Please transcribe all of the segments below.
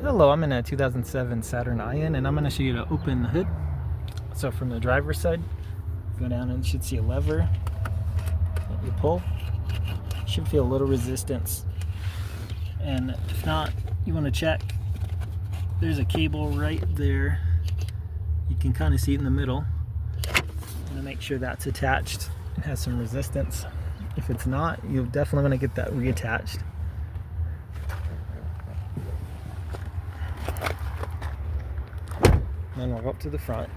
Hello, I'm in a 2007 Saturn Ion, and I'm going to show you to open the hood. So from the driver's side, go down and you should see a lever that you pull. You should feel a little resistance, and if not, you want to check. There's a cable right there. You can kind of see it in the middle. You want to make sure that's attached and has some resistance. If it's not, you definitely want to get that reattached. Then we'll go up to the front.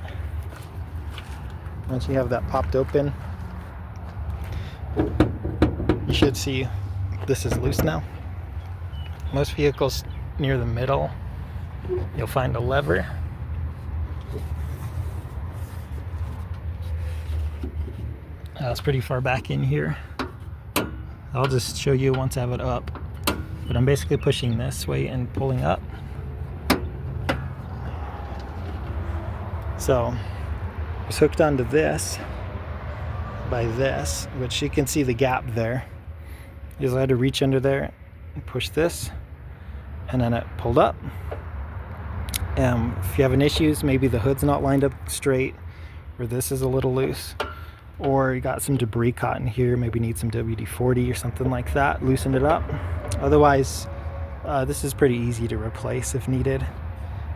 Once you have that popped open, you should see this is loose now. Most vehicles near the middle, you'll find a lever. It's pretty far back in here. I'll just show you once I have it up. But I'm basically pushing this way and pulling up. So it's hooked onto this by this, which you can see the gap there. You just had to reach under there and push this, and then it pulled up. If you have any issues, maybe the hood's not lined up straight, or this is a little loose, or you got some debris caught in here, maybe need some WD-40 or something like that, loosen it up. Otherwise, this is pretty easy to replace if needed.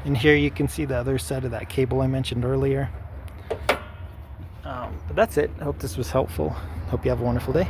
And here you can see the other side of that cable I mentioned earlier. But that's it. I hope this was helpful. Hope you have a wonderful day.